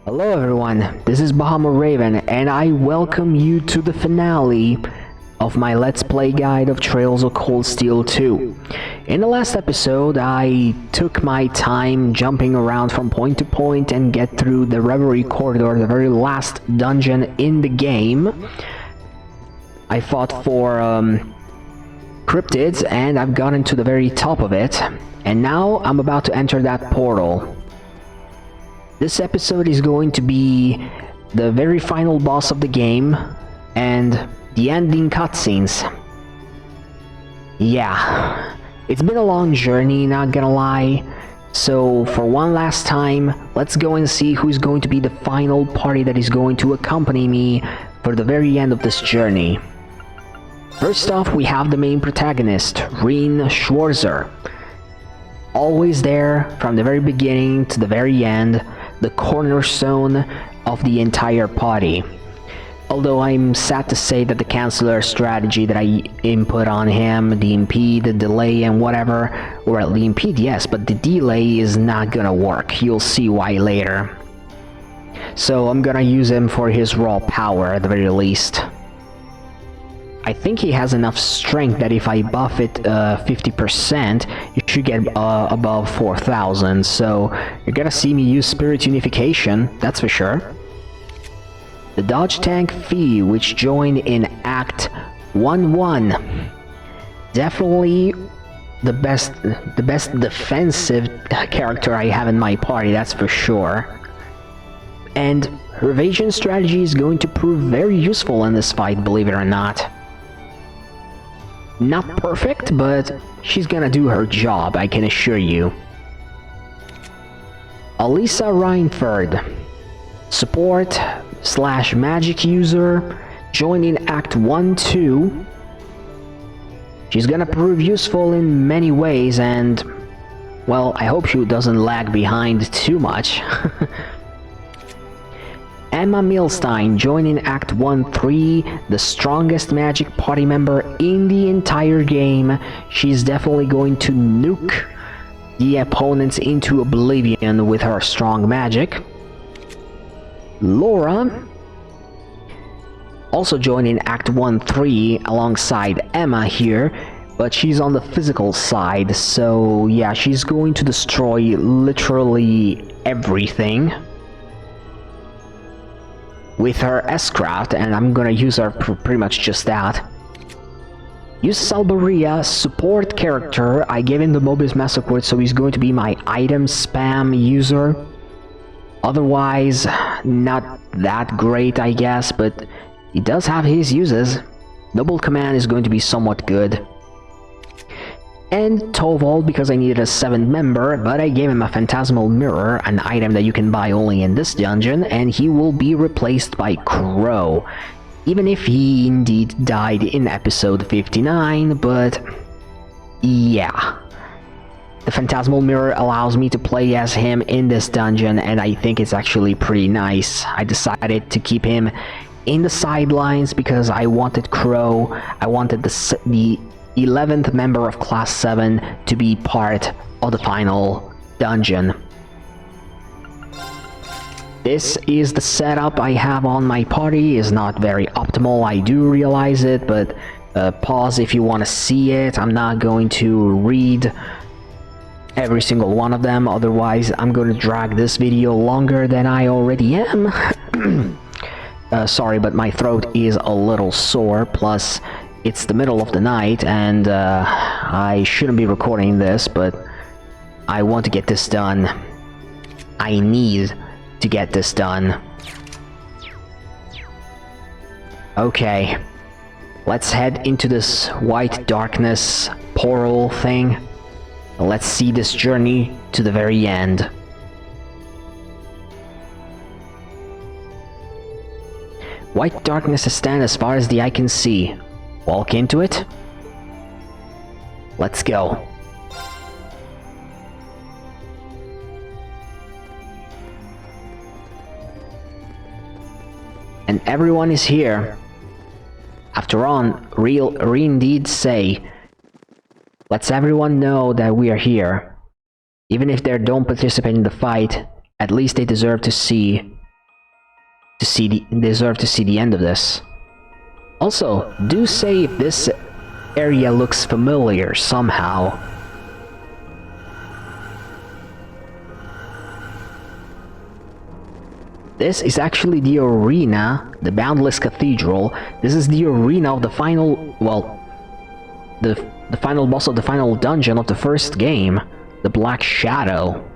Hello everyone, this is Bahama Raven and I welcome you to the finale of my Let's Play guide of Trails of Cold Steel 2. In the last episode, I took my time jumping around from point to point and get through the Reverie Corridor, the very last dungeon in the game. I fought for cryptids and I've gotten to the very top of it, and now I'm about to enter that portal. This episode is going to be the very final boss of the game and the ending cutscenes. Yeah, it's been a long journey, not gonna lie. So for one last time, let's go and see who's going to be the final party that is going to accompany me for the very end of this journey. First off, we have the main protagonist, Rean Schwarzer. Always there from the very beginning to the very end, the cornerstone of the entire party. Although I'm sad to say that the Chancellor strategy that I input on him, the impede, the delay and whatever, or the impede yes, but the delay is not gonna work. You'll see why later. So I'm gonna use him for his raw power at the very least. I think he has enough strength that if I buff it 50%, you should get above 4,000, so you're gonna see me use Spirit Unification, that's for sure. The Dodge Tank Fee, which joined in Act 1-1. Definitely the best defensive character I have in my party, that's for sure. And her evasion strategy is going to prove very useful in this fight, believe it or not. Not perfect, but she's gonna do her job, I can assure you. Alyssa Reinford, support / magic user, joined in Act 1-2. She's gonna prove useful in many ways and, well, I hope she doesn't lag behind too much. Emma Milstein joined in Act 1-3, the strongest magic party member in the entire game. She's definitely going to nuke the opponents into oblivion with her strong magic. Laura also joined in Act 1-3 alongside Emma here, but she's on the physical side, so yeah, she's going to destroy literally everything with her S-Craft, and I'm gonna use her pretty much just that. Use Salbaria, support character. I gave him the Mobius Massacre, so he's going to be my item spam user. Otherwise, not that great, I guess, but he does have his uses. Noble Command is going to be somewhat good. And Tovald, because I needed a 7th member, but I gave him a Phantasmal Mirror, an item that you can buy only in this dungeon, and he will be replaced by Crow. Even if he indeed died in episode 59, but yeah. The Phantasmal Mirror allows me to play as him in this dungeon, and I think it's actually pretty nice. I decided to keep him in the sidelines because I wanted Crow, I wanted the 11th member of Class 7 to be part of the final dungeon. This is the setup I have on my party. Is not very optimal, I do realize it, but pause if you want to see it. I'm not going to read every single one of them, otherwise I'm going to drag this video longer than I already am. Sorry, but my throat is a little sore, plus it's the middle of the night, and I shouldn't be recording this, but I want to get this done. I need to get this done. Okay, let's head into this white darkness portal thing. Let's see this journey to the very end. White darkness extends as far as the eye can see. Walk into it. Let's go. And everyone is here. After all, Rean did say, lets everyone know that we are here. Even if they don't participate in the fight, at least they deserve to see deserve to see the end of this. Also, do say if this area looks familiar somehow. This is actually the arena, the Boundless Cathedral. This is the arena of the final, well, the final boss of the final dungeon of the first game, the Black Shadow.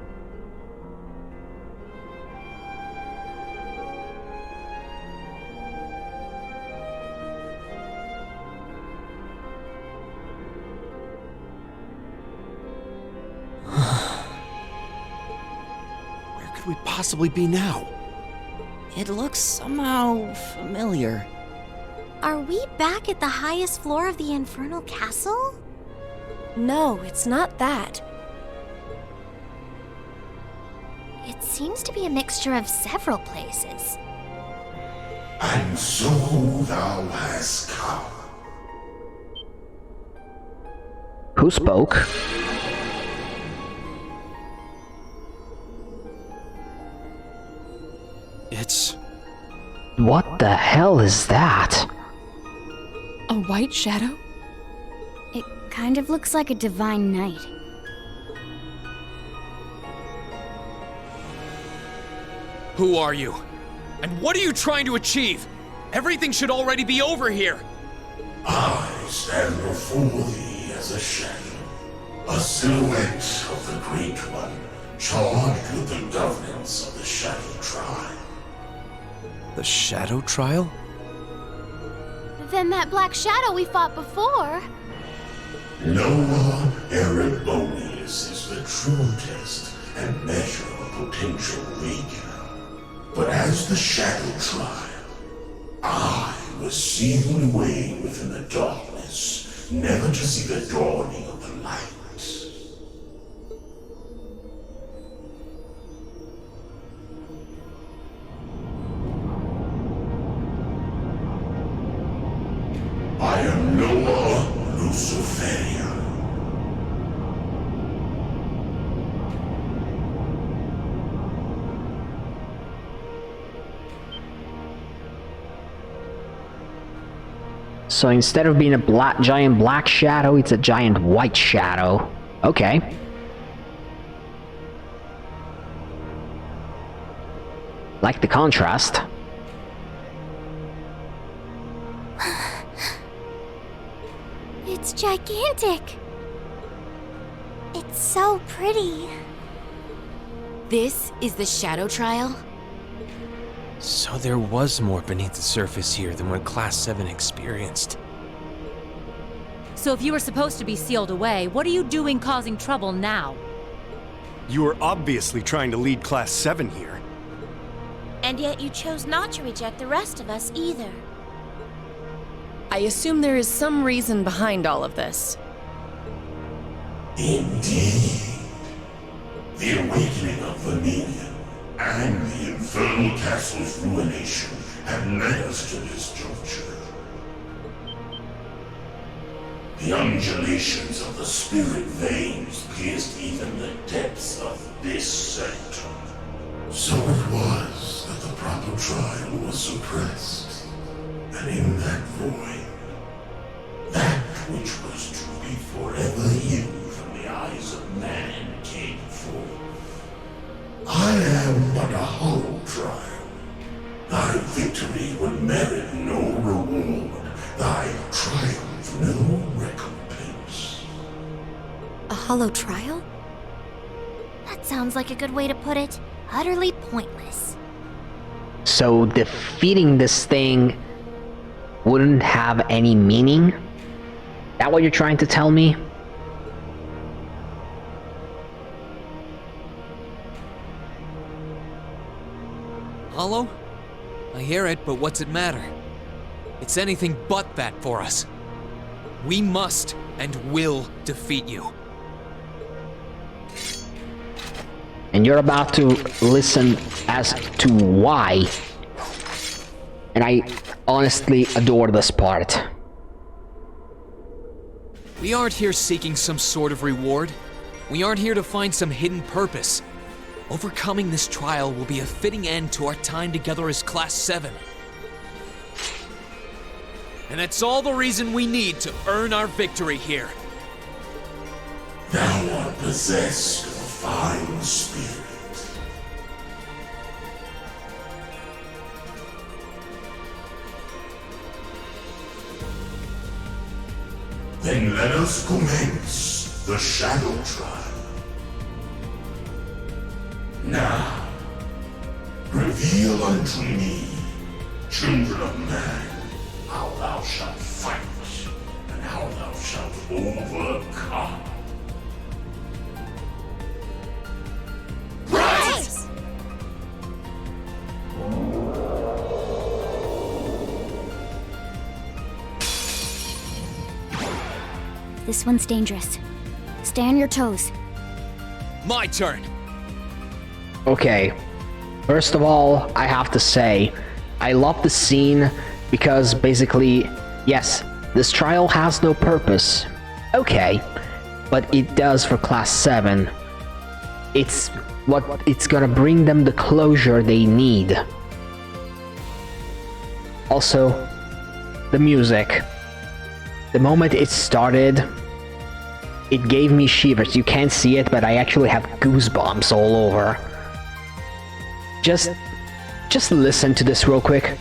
Where could we possibly be now? It looks somehow familiar. Are we back at the highest floor of the Infernal Castle? No, it's not that. It seems to be a mixture of several places. And so thou hast come. Who spoke? It's... What the hell is that? A white shadow? It kind of looks like a divine knight. Who are you? And what are you trying to achieve? Everything should already be over here. I stand before thee as a shadow, a silhouette of the Great One, charged with the governance of the Shadow Tribe. the Shadow Trial? Then that black shadow we fought before. Noah Erebonius is the true test and measure of potential legion. But as the Shadow Trial, I was sealed away within the darkness, never to see the dawning of the light. I am Noah Luciferian. So instead of being a giant black shadow, it's a giant white shadow. Okay. Like the contrast. It's gigantic. It's so pretty. This is the Shadow Trial? So there was more beneath the surface here than what Class 7 experienced. So if you were supposed to be sealed away, what are you doing causing trouble now? You were obviously trying to lead Class 7 here. And yet you chose not to reject the rest of us either. I assume there is some reason behind all of this. Indeed. The awakening of Vermilion and the Infernal Castle's ruination have led us to this juncture. The undulations of the spirit veins pierced even the depths of this center. So it was that the proper trial was suppressed, and in that void, that which was to be forever hidden from the eyes of man came forth. I am but a hollow trial. Thy victory would merit no reward, thy triumph no recompense. A hollow trial? That sounds like a good way to put it. Utterly pointless. So defeating this thing wouldn't have any meaning? That what you're trying to tell me? Hollow? I hear it, but what's it matter? It's anything but that for us. We must and will defeat you. And you're about to listen as to why. And I honestly adore this part. We aren't here seeking some sort of reward. We aren't here to find some hidden purpose. Overcoming this trial will be a fitting end to our time together as Class 7. And that's all the reason we need to earn our victory here. Thou art possessed of a fine spirit. Then let us commence the Shadow Trial. Now, reveal unto me, children of man, how thou shalt fight, and how thou shalt overcome. Rise! This one's dangerous. Stay on your toes. My turn! Okay, first of all, I have to say, I love the scene because basically, yes, this trial has no purpose. Okay, but it does for Class 7. It's gonna bring them the closure they need. Also, the music. The moment it started, it gave me shivers. You can't see it, but I actually have goosebumps all over. Just listen to this real quick.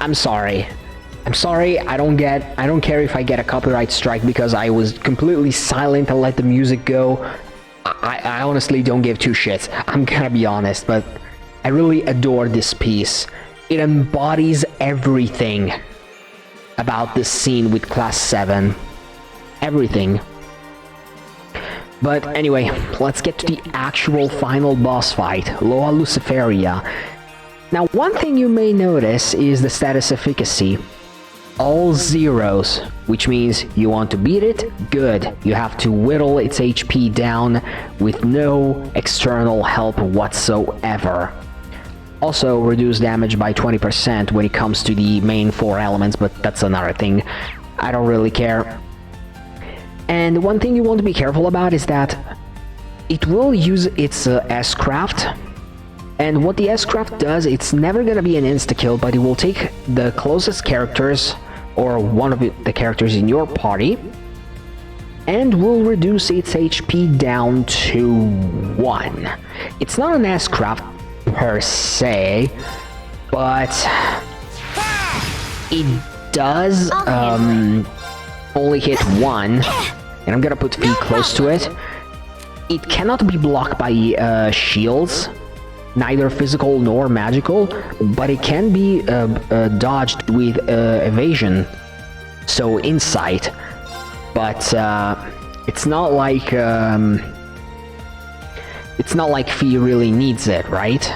I'm sorry. I don't care if I get a copyright strike because I was completely silent and let the music go. I honestly don't give two shits. I'm gonna be honest, but I really adore this piece. It embodies everything about this scene with Class 7. Everything. But anyway, let's get to the actual final boss fight, Loa Luciferia. Now, one thing you may notice is the status efficacy. All zeros, which means you want to beat it? Good. You have to whittle its HP down with no external help whatsoever. Also, reduce damage by 20% when it comes to the main 4 elements, but that's another thing. I don't really care. And one thing you want to be careful about is that it will use its S-Craft. And what the S-Craft does, it's never gonna be an insta-kill, but it will take the closest characters, or one of the characters in your party, and will reduce its HP down to 1. It's not an S-Craft per se, but it does only hit 1, and I'm gonna put V close to it. It cannot be blocked by shields, neither physical nor magical, but it can be dodged with evasion, so insight. But it's not like Fee really needs it, right?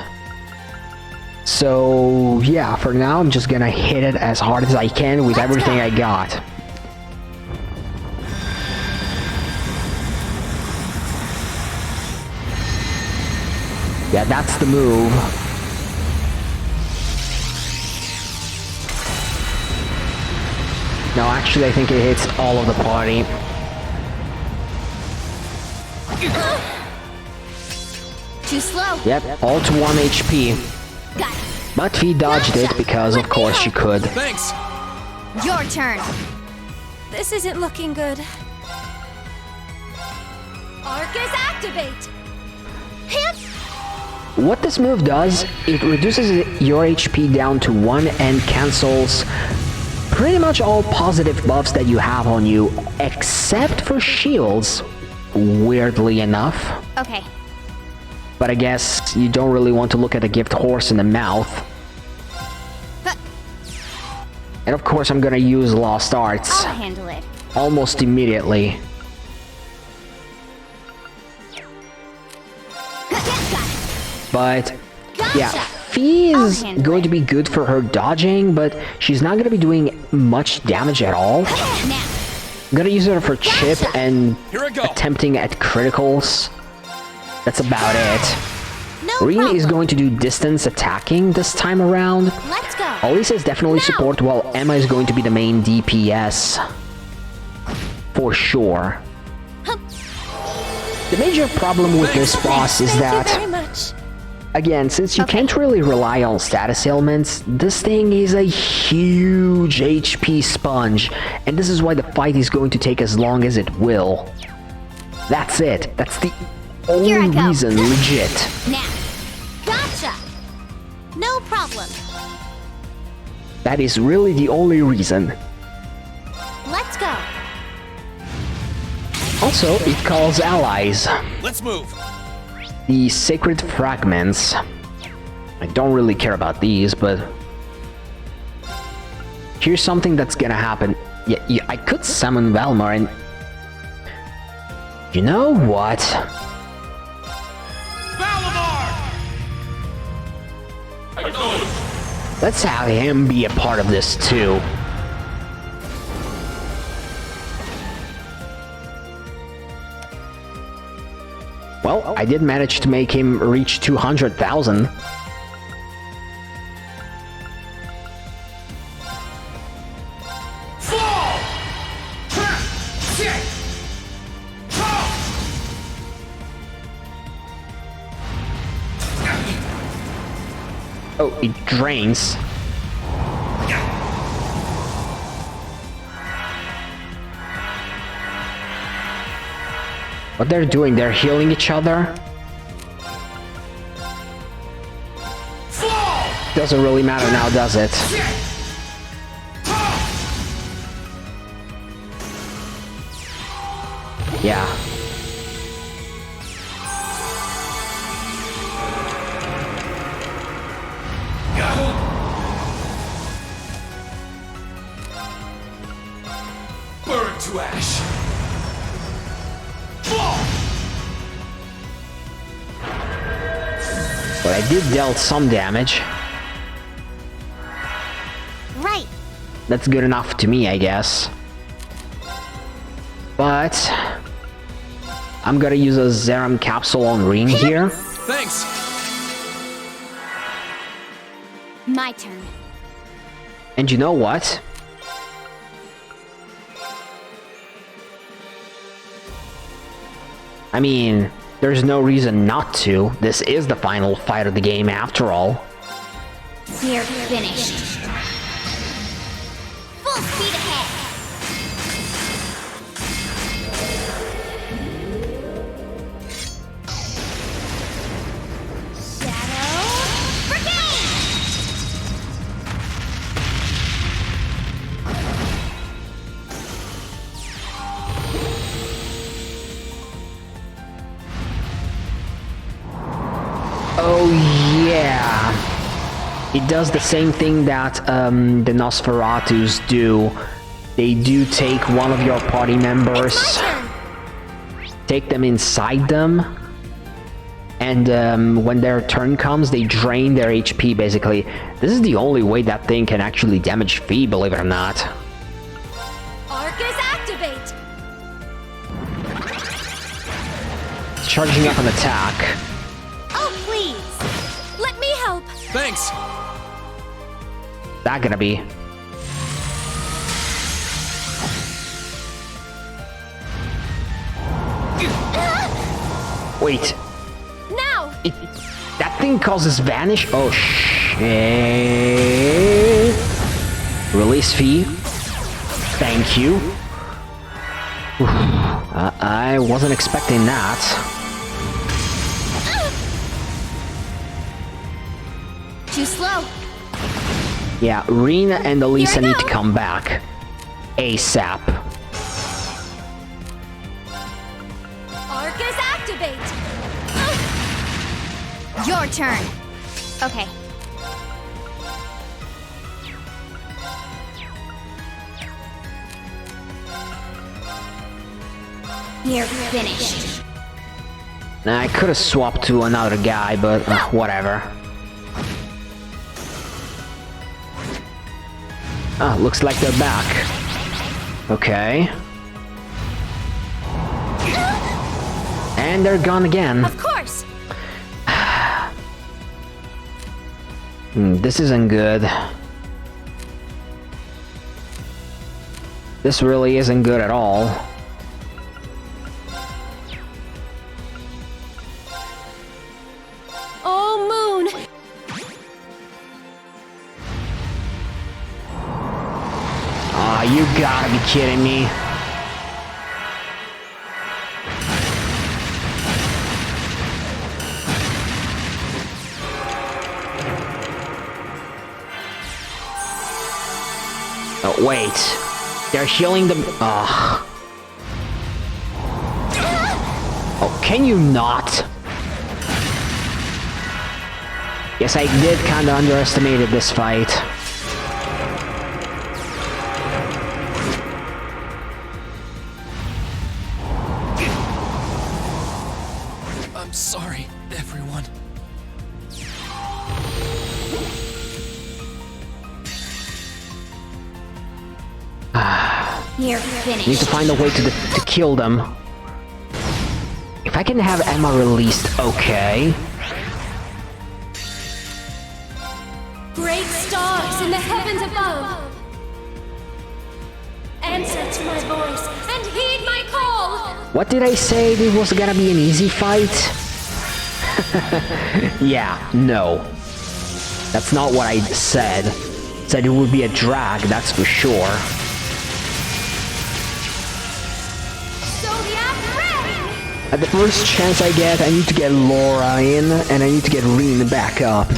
So yeah, for now I'm just gonna hit it as hard as I can with everything I got. Yeah, that's the move. No, actually I think it hits all of the party. Too slow. Yep, all to 1 HP. Got it. But Fee dodged it because of course she could. Thanks! Your turn. This isn't looking good. Arcus activate! Hip! What this move does, it reduces your HP down to 1 and cancels pretty much all positive buffs that you have on you, except for shields, weirdly enough. Okay. But I guess you don't really want to look at a gift horse in the mouth. And of course I'm gonna use Lost Arts I'll handle it. almost immediately. But yeah, Fee is going to be good for her dodging, but she's not gonna be doing much damage at all. Now, I'm gonna use her for chip and Here I go. attempting at criticals. That's about it. no Reen problem. is going to do distance attacking this time around. Let's go. Elisa is definitely support, while Emma is going to be the main DPS. For sure. The major problem with this boss is that, much. again, since you can't really rely on status ailments, this thing is a huge HP sponge, and this is why the fight is going to take as long as it will. That's it. That's the Here I only go. reason, legit. Now. Gotcha. No problem. That is really the only reason. Let's go. Also, it calls allies. Let's move. The sacred fragments. I don't really care about these, but here's something that's gonna happen. Yeah, I could summon Valmar and... You know what? Let's have him be a part of this too. Well, I did manage to make him reach 200,000. Oh, it drains. What they're doing, they're healing each other. Doesn't really matter now, does it? Yeah. Burn to ash. But I did dealt some damage. Right. That's good enough to me, I guess. But I'm gonna use a Zerum capsule on Reen here. Thanks. My turn. And you know what? I mean, there's no reason not to. This is the final fight of the game after all. We're finished. Full speed ahead. Shadow Brigade! Oh yeah. It does the same thing that the Nosferatus do. They do take one of your party members, take them inside them, and when their turn comes, they drain their HP basically. This is the only way that thing can actually damage Fee, believe it or not. Arcus activate! Charging up an attack. Oh, please! Let me help! Thanks. That gonna be? Wait, Now! that thing causes vanish? Oh shit. Release Fee. Thank you. I wasn't expecting that. Too slow. Yeah, Rena and Elisa Here I need to go. come back. ASAP. Arcus activate. Your turn. Okay. You're finished. Now, I could have swapped to another guy, but whatever. Ah, looks like they're back. Okay. And they're gone again. Of course. This isn't good. This really isn't good at all. Oh, Moon. Aw, you gotta be kidding me. Oh, wait. They're healing them. Ugh. Oh, can you not? Yes, I did kinda underestimated this fight. I'm sorry, everyone. You're finished. Need to find a way to kill them. If I can have Emma released, okay. Great stars in the heavens above. Answer to my voice and heed my call. What did I say? This was gonna be an easy fight? Yeah, no. That's not what I said. Said it would be a drag, that's for sure. So the act ready. At the first chance I get, I need to get Laura in, and I need to get Reen back up.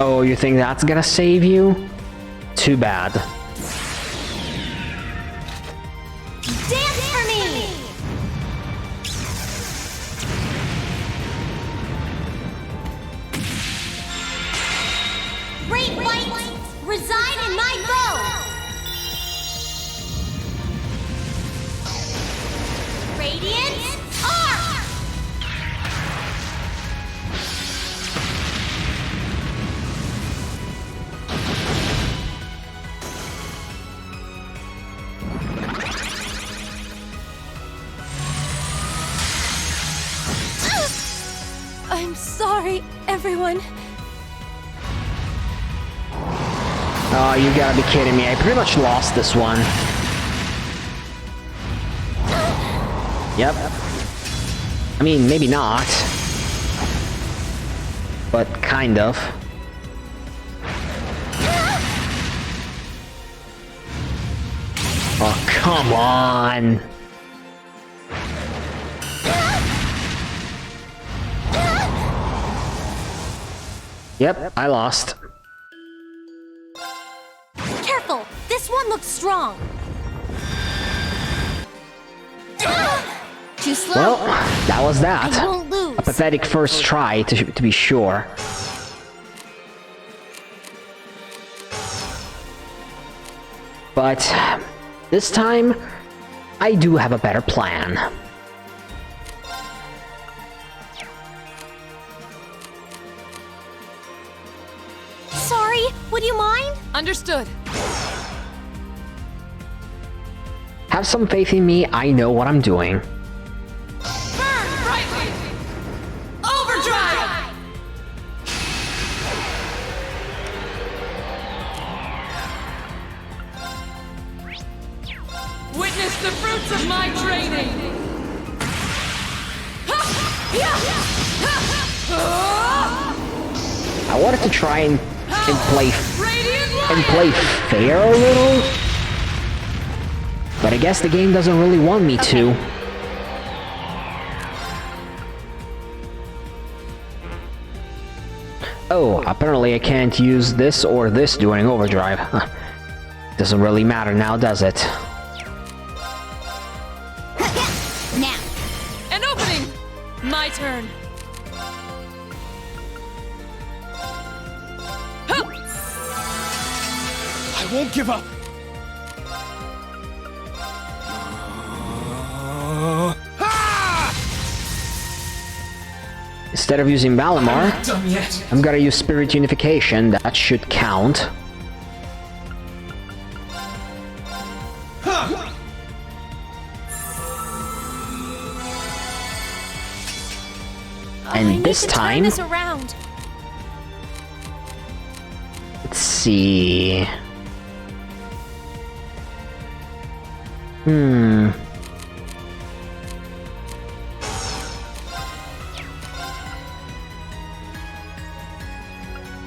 Oh, you think that's gonna save you? Too bad. Dance for me. Great light reside in my bow. Radiant arc. I'm sorry, everyone. Oh, you gotta be kidding me. I pretty much lost this one. Yep. I mean, maybe not. But kind of. Oh, come on. Yep, I lost. Careful! This one looks strong. Too slow. Well, that was that. I won't lose. A pathetic first try, to be sure. But this time, I do have a better plan. Sorry, would you mind? Understood. Have some faith in me, I know what I'm doing. Burn brightly! Overdrive! Witness the fruits of my training! Ha! Yeah! Ha! I wanted to try and play fair a little, but I guess the game doesn't really want me to. Oh, apparently I can't use this or this during overdrive. Huh. Doesn't really matter now, does it? Now. An opening! My turn. I won't give up. Instead of using Valimar, Not done yet. I'm gonna use Spirit Unification. That should count. And this time, Turn this around. let's see.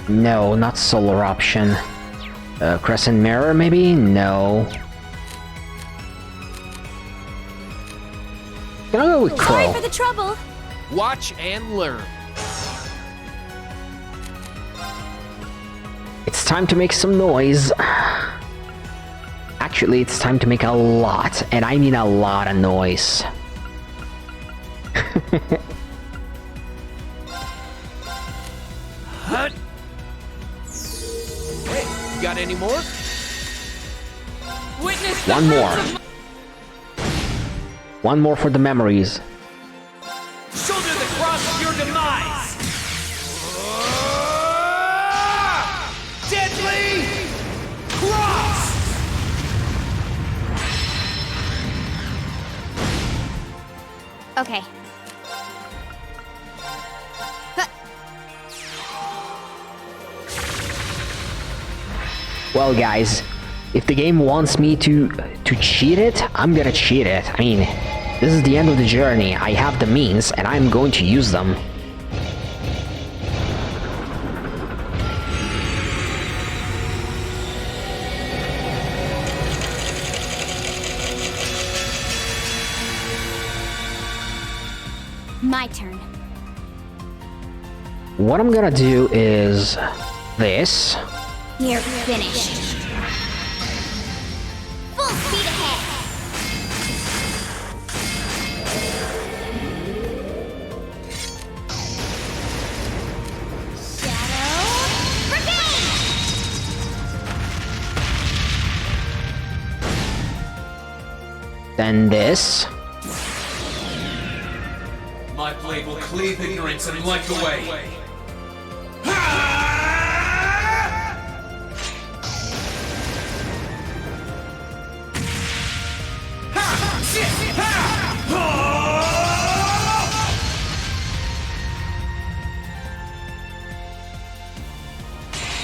No, not Solar Option. Crescent Mirror, maybe? No. Can I go with Sorry Crow? for the trouble. Watch and learn. It's time to make some noise. Actually, it's time to make a lot, and I mean a lot of noise. Hut. Hey, you got any more? Witness the One more. fruits of One more for the memories. Shoulder the cross of your demise! Deadly cross! Okay. Well, guys, if the game wants me to cheat it, I'm gonna cheat it. I mean, this is the end of the journey. I have the means, and I'm going to use them. My turn. What I'm gonna do is this. You're finished. Full speed ahead. Shadow Brigade! Then this. My blade will cleave ignorance and light the way.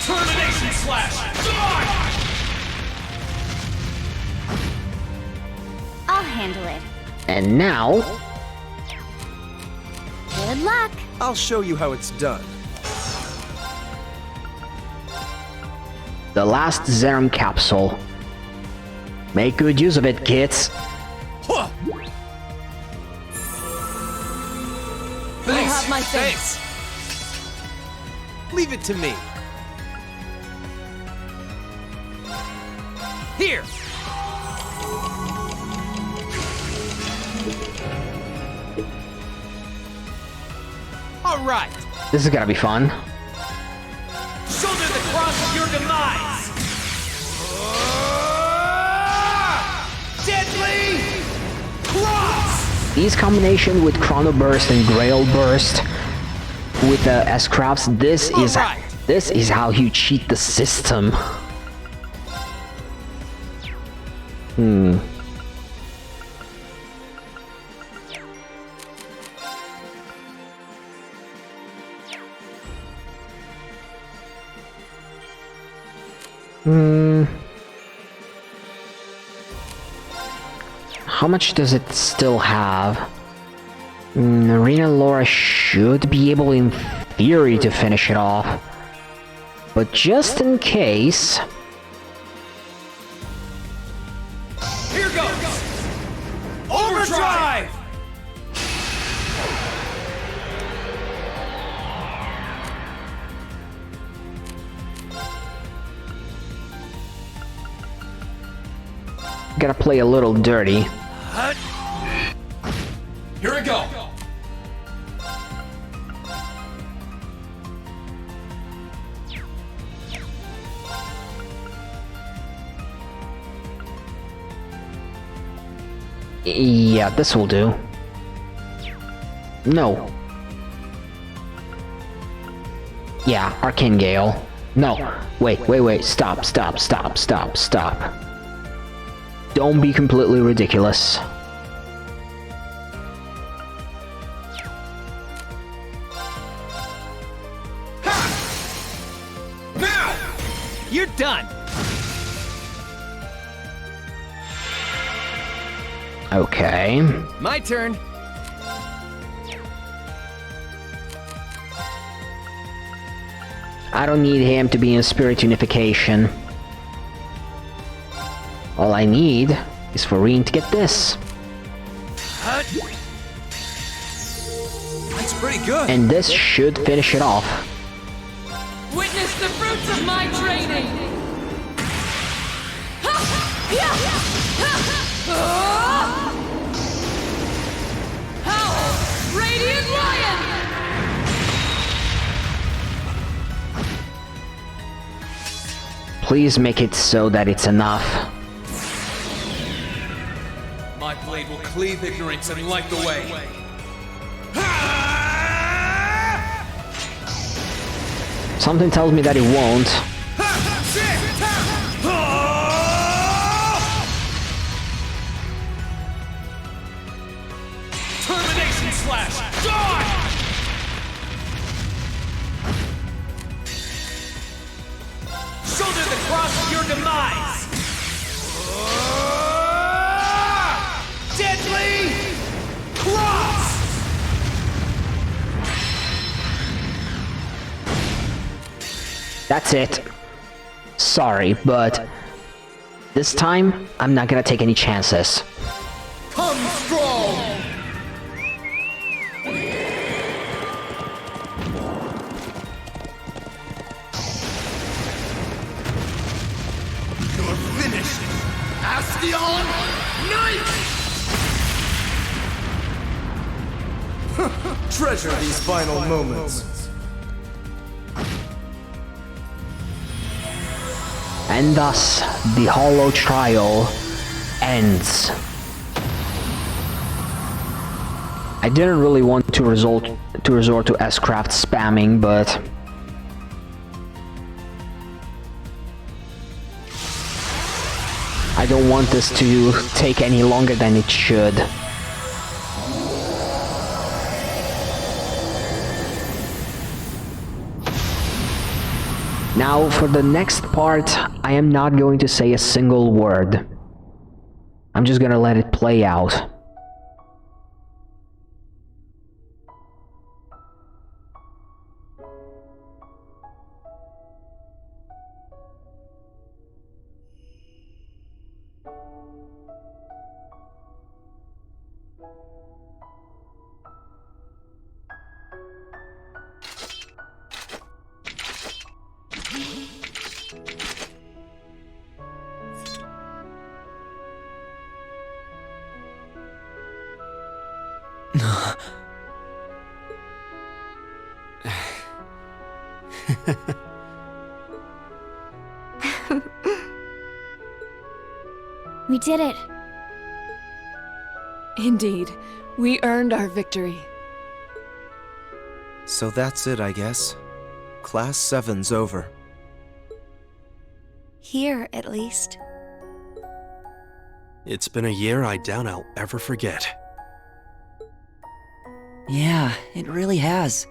Termination slash! I'll handle it. And now, Good luck. I'll show you how it's done. the last Zerum capsule. Make good use of it, kids. You have my thanks. Leave it to me. Here. All right. This is gonna be fun. Shoulder the cross of your demise. Deadly cross. These combination with Chrono Burst and Grail Burst with the S-Crafts, this is how you cheat the system. How much does it still have? Arena Laura should be able, in theory, to finish it off. But just in case... Here goes! Overdrive! Gotta play a little dirty. Here we go! Yeah, this will do. No. Yeah, Arcane Gale. No. Wait, stop. Don't be completely ridiculous. Now! You're done! Okay. My turn. I don't need him to be in Spirit Unification. All I need is for Reen to get this. That's pretty good. And this should finish it off. Witness the fruits of my training! Howl! Radiant Lion! Please make it so that it's enough. My blade will cleave ignorance and light the way. Something tells me that it won't. Termination slash! Die! Shoulder the cross of your demise! Deadly cross! That's it. Sorry, but this time, I'm not gonna take any chances. Come strong! You're finished! Astion Knight! Treasure these final moments. And thus, the Hollow Trial ends. I didn't really want to resort to S-Craft spamming, but... I don't want this to take any longer than it should. Now, for the next part, I am not going to say a single word. I'm just gonna let it play out. We did it. Indeed, we earned our victory. So that's it, I guess. Class 7's over. Here, at least. It's been a year I doubt I'll ever forget. Yeah, it really has.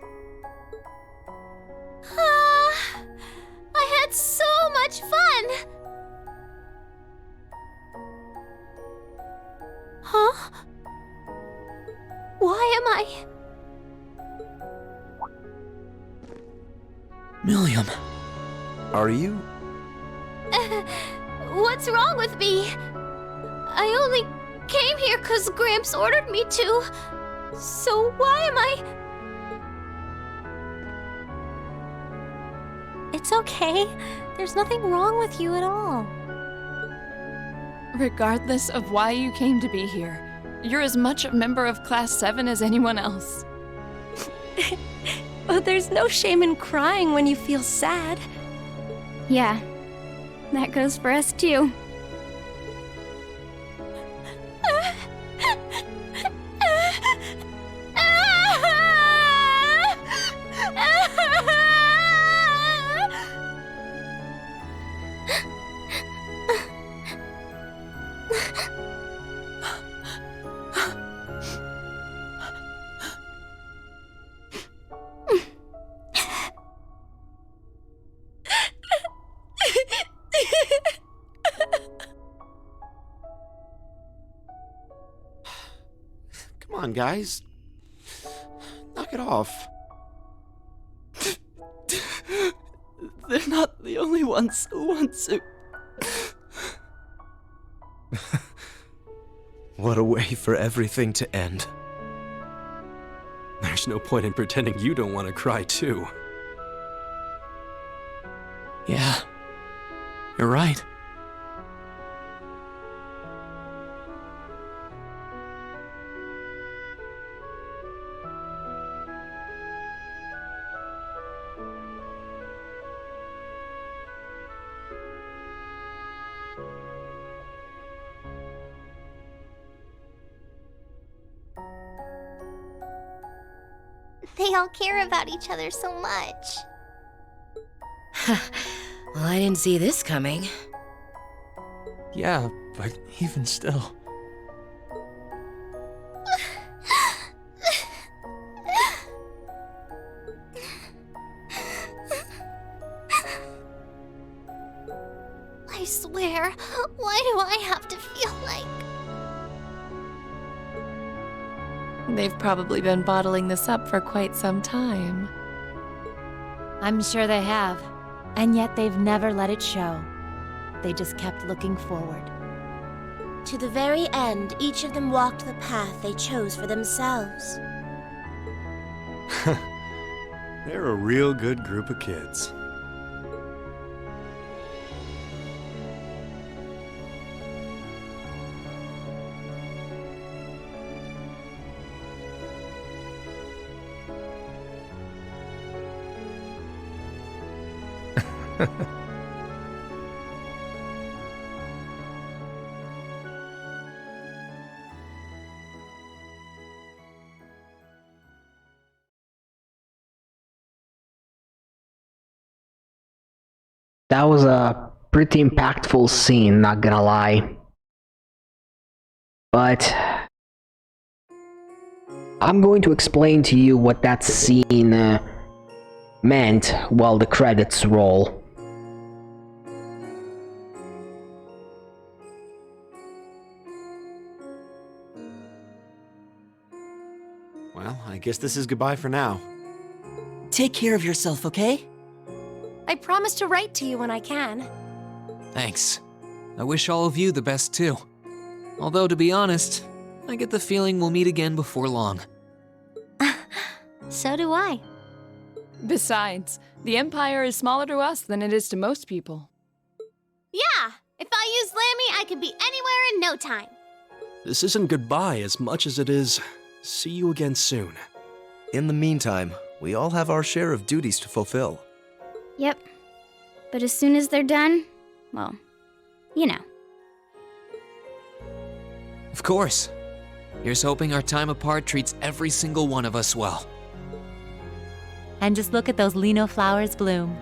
I had so much fun! Huh? Why am I... Milliam. Are you? What's wrong with me? I only came here because Gramps ordered me to. So why am I... It's okay. There's nothing wrong with you at all. Regardless of why you came to be here, you're as much a member of Class 7 as anyone else. Well, there's no shame in crying when you feel sad. Yeah, that goes for us too. Come on, guys. Knock it off. They're not the only ones who want to. What a way for everything to end. There's no point in pretending you don't want to cry, too. Yeah, you're right. They all care about each other so much. Well, I didn't see this coming. Yeah, but even still. I swear, why do I have to feel like... They've probably been bottling this up for quite some time. I'm sure they have. And yet they've never let it show. They just kept looking forward. To the very end, each of them walked the path they chose for themselves. They're a real good group of kids. That was a pretty impactful scene, not gonna lie. But I'm going to explain to you what that scene meant while the credits roll. Well, I guess this is goodbye for now. Take care of yourself, okay? I promise to write to you when I can. Thanks. I wish all of you the best too. Although, to be honest, I get the feeling we'll meet again before long. So do I. Besides, the Empire is smaller to us than it is to most people. Yeah, if I use Lammy, I could be anywhere in no time. This isn't goodbye as much as it is see you again soon. In the meantime, we all have our share of duties to fulfill. Yep. But as soon as they're done, well, you know. Of course. Here's hoping our time apart treats every single one of us well. And just look at those lino flowers bloom.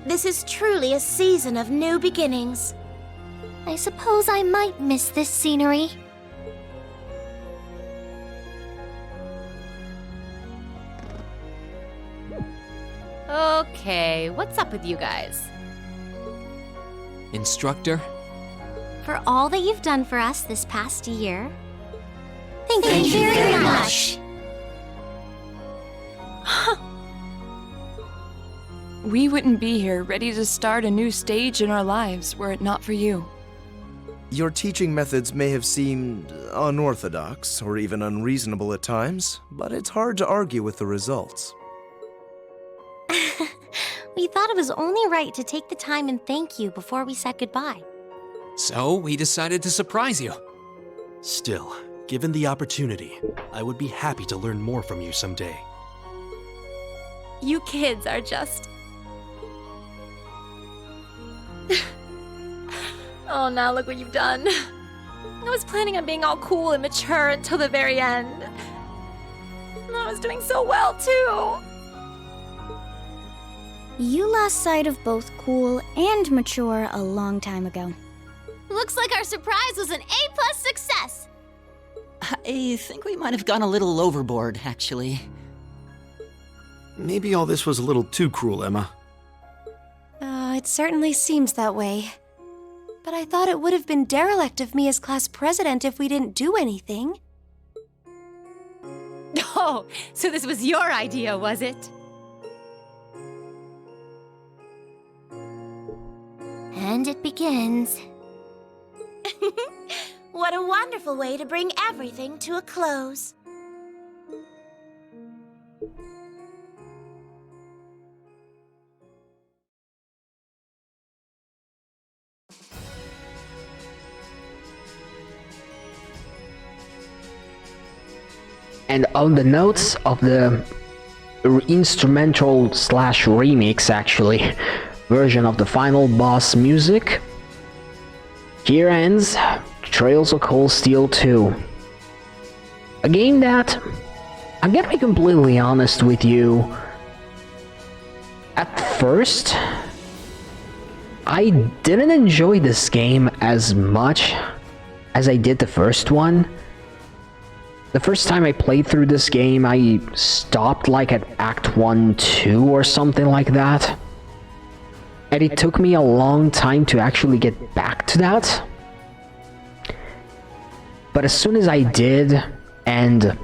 This is truly a season of new beginnings. I suppose I might miss this scenery. Okay, what's up with you guys? Instructor? For all that you've done for us this past year, thank you very much. We wouldn't be here ready to start a new stage in our lives were it not for you. Your teaching methods may have seemed unorthodox or even unreasonable at times, but it's hard to argue with the results. We thought it was only right to take the time and thank you before we said goodbye. So we decided to surprise you. Still, given the opportunity, I would be happy to learn more from you someday. You kids are just... Oh, now look what you've done. I was planning on being all cool and mature until the very end. I was doing so well, too. You lost sight of both cool and mature a long time ago. Looks like our surprise was an A+ success. I think we might have gone a little overboard, actually. Maybe all this was a little too cruel, Emma. It certainly seems that way. But I thought it would have been derelict of me as class president if we didn't do anything. Oh, so this was your idea, was it? And it begins. What a wonderful way to bring everything to a close. And on the notes of the instrumental slash remix, actually, version of the final boss music, here ends Trails of Cold Steel 2. A game that, I'm gonna be completely honest with you, at first, I didn't enjoy this game as much as I did the first one. The first time I played through this game, I stopped like at Act 1, 2 or something like that. And it took me a long time to actually get back to that. But as soon as I did, and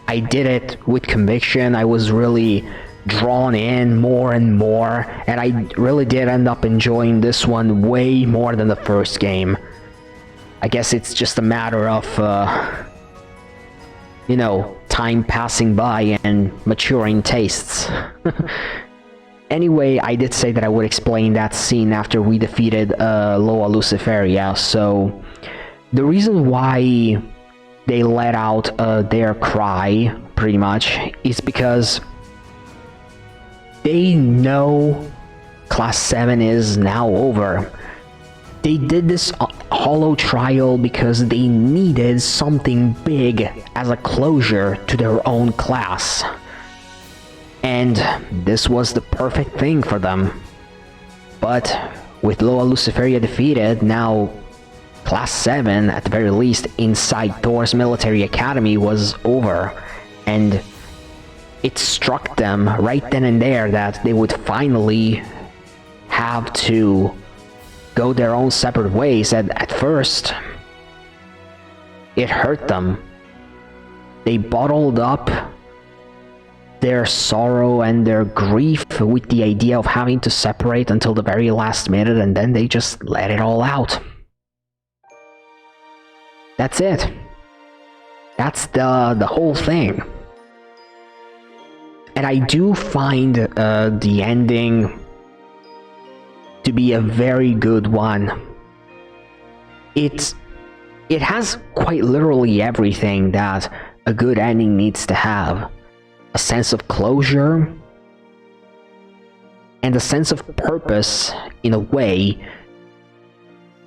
I did it with conviction, I was really drawn in more and more, and I really did end up enjoying this one way more than the first game. I guess it's just a matter of, you know, time passing by and maturing tastes. Anyway, I did say that I would explain that scene after we defeated Loa Luciferia, so the reason why they let out their cry, pretty much, is because they know Class 7 is now over. They did this hollow trial because they needed something big as a closure to their own class. And this was the perfect thing for them. But with Loa Luciferia defeated, now Class 7, at the very least, inside Thor's military academy was over. And it struck them right then and there that they would finally have to go their own separate ways, and at first, it hurt them. They bottled up their sorrow and their grief with the idea of having to separate until the very last minute, and then they just let it all out. That's it. That's the whole thing. And I do find the ending to be a very good one. It has quite literally everything that a good ending needs to have. A sense of closure, and a sense of purpose, in a way.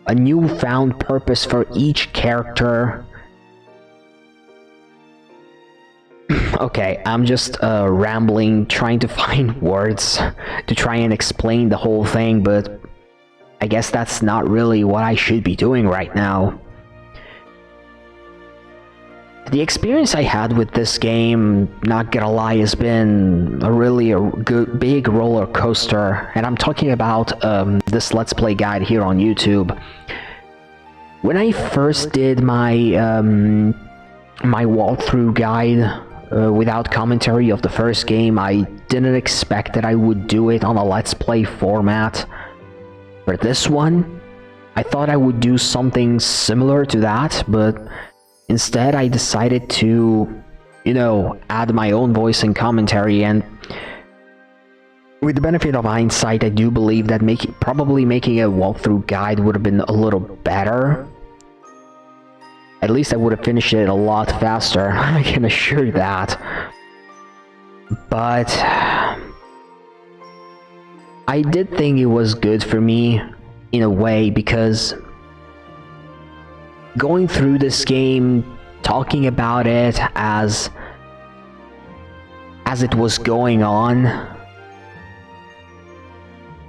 A newfound purpose for each character. Okay, I'm just rambling, trying to find words to try and explain the whole thing, but I guess that's not really what I should be doing right now. The experience I had with this game, not gonna lie, has been a good big roller coaster, and I'm talking about this Let's Play guide here on YouTube. When I first did my my walkthrough guide without commentary of the first game. I didn't expect that I would do it on a Let's Play format. For this one, I thought I would do something similar to that, but instead I decided to, you know, add my own voice and commentary, and with the benefit of hindsight, I do believe that probably making a walkthrough guide would have been a little better. At least I would have finished it a lot faster, I can assure you that. But I did think it was good for me, in a way, because going through this game, talking about it as it was going on,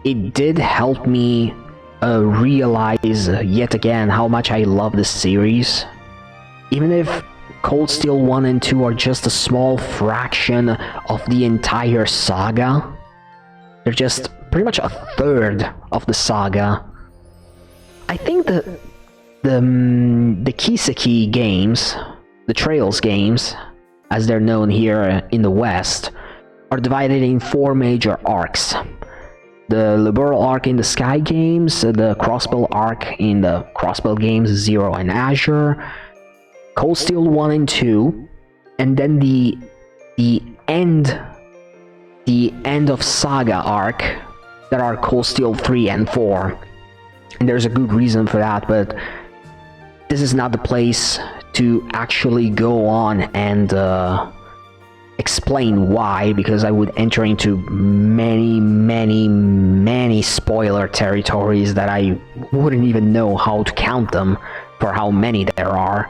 it did help me realize yet again how much I love this series. Even if Cold Steel 1 and 2 are just a small fraction of the entire saga, they're just pretty much a third of the saga. I think the Kiseki games, the Trails games, as they're known here in the West, are divided in 4 major arcs. The Liberal arc in the Sky games, the Crossbell arc in the Crossbell games, Zero and Azure, Cold Steel 1 and 2, and then the end of Saga arc that are Cold Steel 3 and 4. And there's a good reason for that, but this is not the place to actually go on and explain why, because I would enter into many spoiler territories that I wouldn't even know how to count them for how many there are.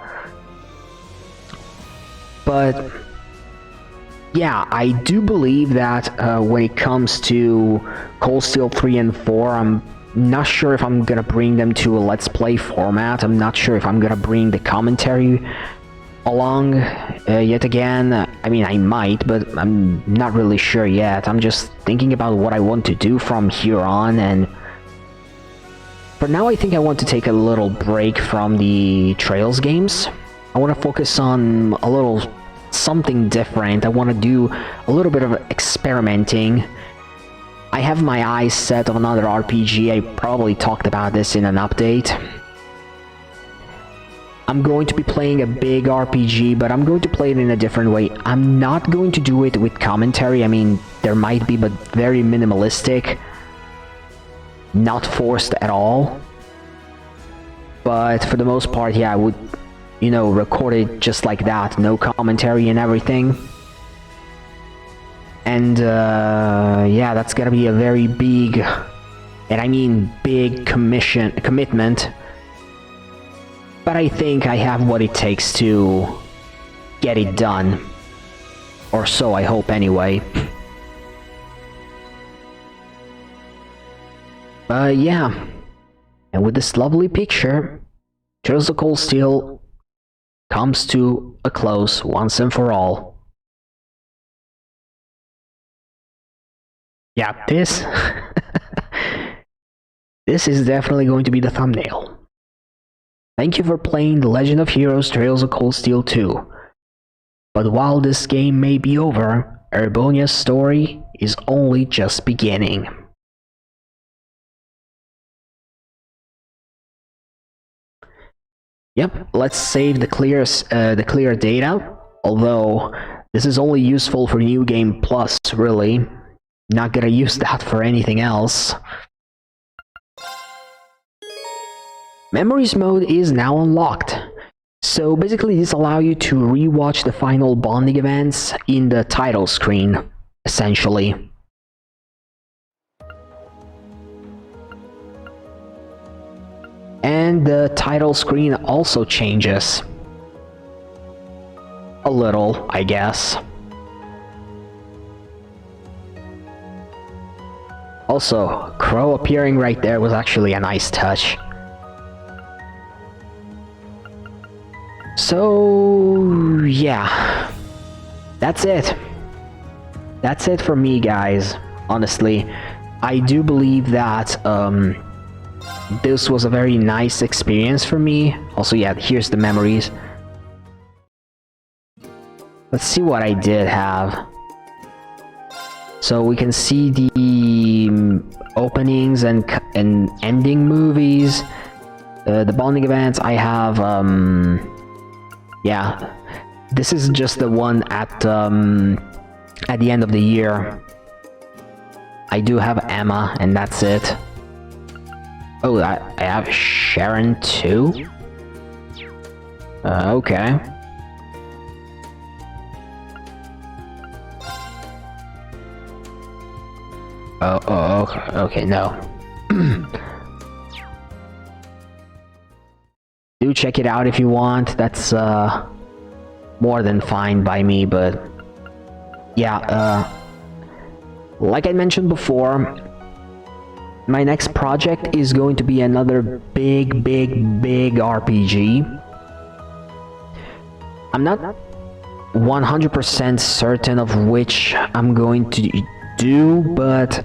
But yeah, I do believe that when it comes to Cold Steel 3 and 4, I'm not sure if I'm gonna bring them to a Let's Play format. I'm not sure if I'm gonna bring the commentary along yet again. I mean, I might, but I'm not really sure yet. I'm just thinking about what I want to do from here on, and for now I think I want to take a little break from the Trails games. I want to focus on a little something different. I want to do a little bit of experimenting. I have my eyes set on another RPG. I probably talked about this in an update. I'm going to be playing a big RPG, but I'm going to play it in a different way. I'm not going to do it with commentary. I mean, there might be, but very minimalistic. Not forced at all. But for the most part, yeah, I would, you know, record it just like that. No commentary and everything. And, yeah, that's gonna be a very big, and I mean big commitment. But I think I have what it takes to get it done. Or so I hope, anyway. Yeah. And with this lovely picture, Trails of Cold Steel comes to a close once and for all. Yeah, this is definitely going to be the thumbnail. Thank you for playing The Legend of Heroes Trails of Cold Steel 2. But while this game may be over, Erbonia's story is only just beginning. Yep, let's save the clear data, although this is only useful for New Game Plus, really. Not gonna use that for anything else. Memories mode is now unlocked. So basically this allows you to rewatch the final bonding events in the title screen, essentially. And the title screen also changes. A little, I guess. Also, Crow appearing right there was actually a nice touch. So, yeah. That's it. That's it for me, guys. Honestly, I do believe that this was a very nice experience for me. Also, yeah, here's the memories. Let's see what I did have. So we can see the openings and ending movies. The bonding events, I have, yeah. This is just the one at the end of the year. I do have Emma, and that's it. Oh, I have Sharon too? Okay. Oh, okay, no. Do check it out if you want. That's more than fine by me, but yeah, like I mentioned before, my next project is going to be another big RPG. I'm not 100% certain of which I'm going to do, but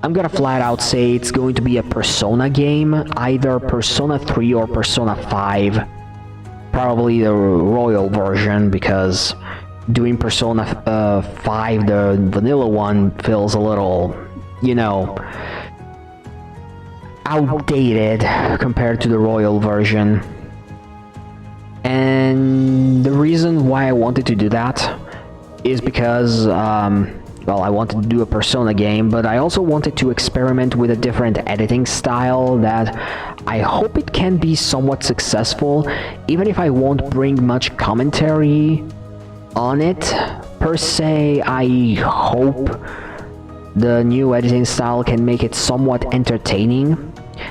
I'm gonna flat out say it's going to be a Persona game, either Persona 3 or Persona 5. Probably the royal version, because doing Persona 5, the vanilla one, feels a little, you know, outdated compared to the royal version. And the reason why I wanted to do that is because, well, I wanted to do a Persona game, but I also wanted to experiment with a different editing style that I hope it can be somewhat successful, even if I won't bring much commentary on it, per se. I hope the new editing style can make it somewhat entertaining.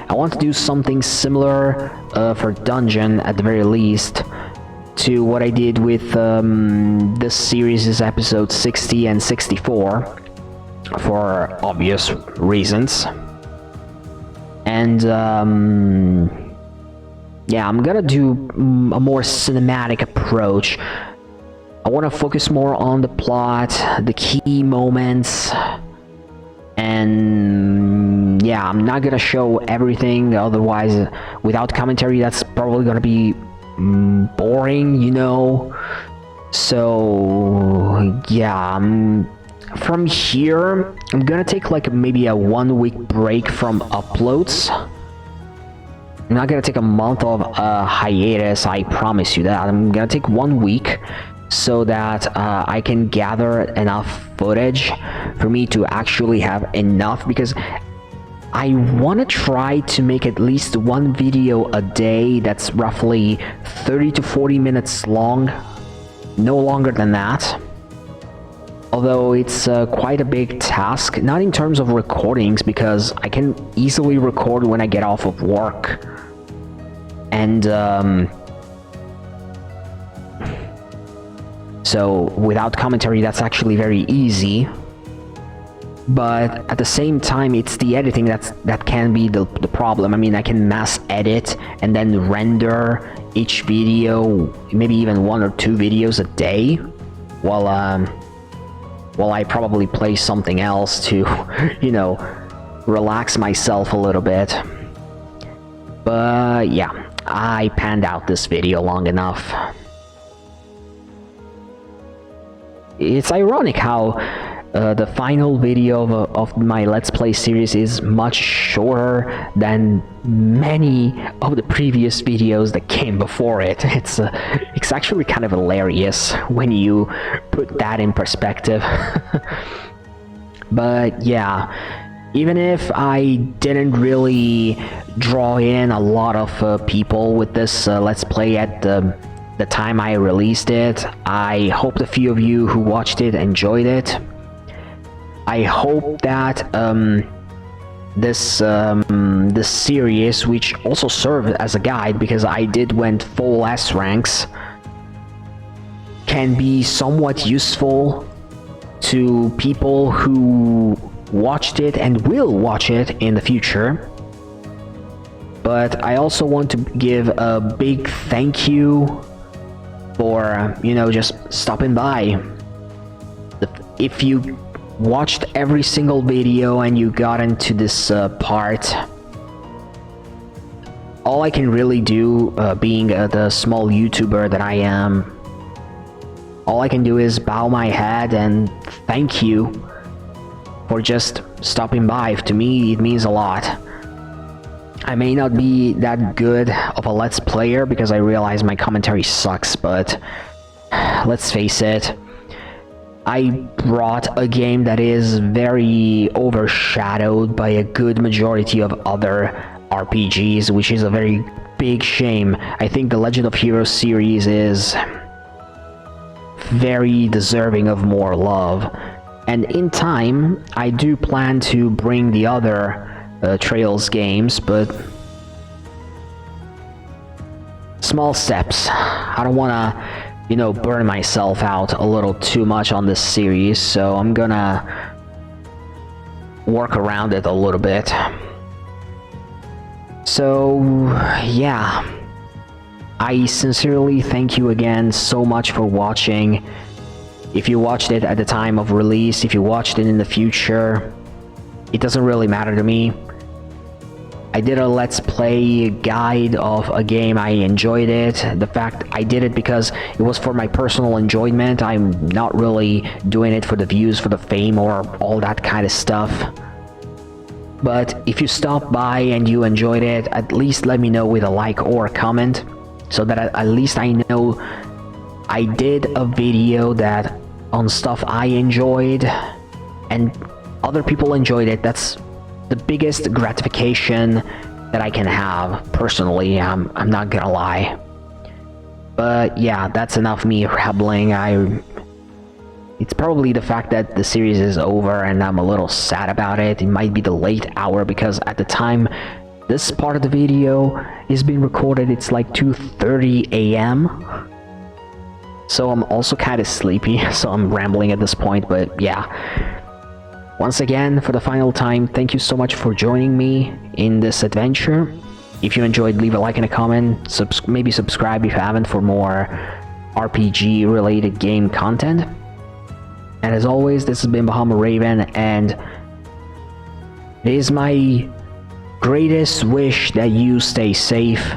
I want to do something similar for Dungeon, at the very least, to what I did with this series' episode 60 and 64, for obvious reasons. And yeah, I'm gonna do a more cinematic approach. I want to focus more on the plot, the key moments, and yeah, I'm not gonna show everything, otherwise without commentary that's probably gonna be boring, you know. So yeah, from here I'm gonna take like maybe a 1 week break from uploads. I'm not gonna take a month of hiatus, I promise you that. I'm gonna take 1 week so that I can gather enough footage for me to actually have enough, because I want to try to make at least one video a day that's roughly 30 to 40 minutes long, no longer than that. Although it's quite a big task, not in terms of recordings, because I can easily record when I get off of work. And so without commentary that's actually very easy. But at the same time, it's the editing that can be the problem. I mean, I can mass edit and then render each video, maybe even 1 or 2 videos a day, while I probably play something else to, you know, relax myself a little bit. But yeah, I panned out this video long enough. It's ironic how the final video of my Let's Play series is much shorter than many of the previous videos that came before it. It's actually kind of hilarious when you put that in perspective. But yeah, even if I didn't really draw in a lot of people with this Let's Play at the time I released it, I hope the few of you who watched it enjoyed it. I hope that this series, which also served as a guide because I did went full S ranks, can be somewhat useful to people who watched it and will watch it in the future. But I also want to give a big thank you for, you know, just stopping by. If you watched every single video and you got into this part, all I can really do, being the small YouTuber that I am, all I can do is bow my head and thank you for just stopping by. To me, it means a lot. I may not be that good of a Let's Player because I realize my commentary sucks, but let's face it, I brought a game that is very overshadowed by a good majority of other RPGs, which is a very big shame. I think the Legend of Heroes series is very deserving of more love. And in time, I do plan to bring the other Trails games, but small steps. I don't want to, burn myself out a little too much on this series, so I'm gonna work around it a little bit. So, yeah. I sincerely thank you again so much for watching. If you watched it at the time of release, if you watched it in the future, it doesn't really matter to me. I did a Let's Play guide of a game, I enjoyed it. The fact I did it because it was for my personal enjoyment. I'm not really doing it for the views, for the fame, or all that kind of stuff. But if you stopped by and you enjoyed it, at least let me know with a like or a comment, so that at least I know I did a video that on stuff I enjoyed and other people enjoyed it. That's the biggest gratification that I can have personally. I'm not gonna lie. But yeah, that's enough me rambling. It's probably the fact that the series is over and I'm a little sad about it. It might be the late hour because at the time this part of the video is being recorded, it's like 2:30 a.m. So I'm also kind of sleepy, so I'm rambling at this point, but yeah. Once again, for the final time, thank you so much for joining me in this adventure. If you enjoyed, leave a like and a comment. Maybe subscribe if you haven't for more RPG-related game content. And as always, this has been Bahama Raven, and it is my greatest wish that you stay safe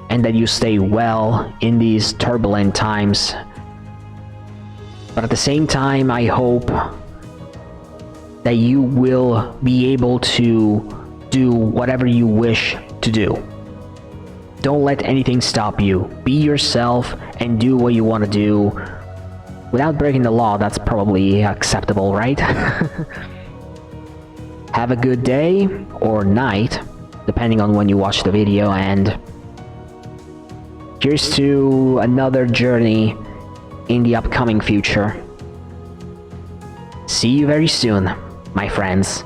and that you stay well in these turbulent times. But at the same time, I hope that you will be able to do whatever you wish to do. Don't let anything stop you. Be yourself and do what you want to do without breaking the law. That's probably acceptable, right? Have a good day or night, depending on when you watch the video, and here's to another journey in the upcoming future. See you very soon, my friends.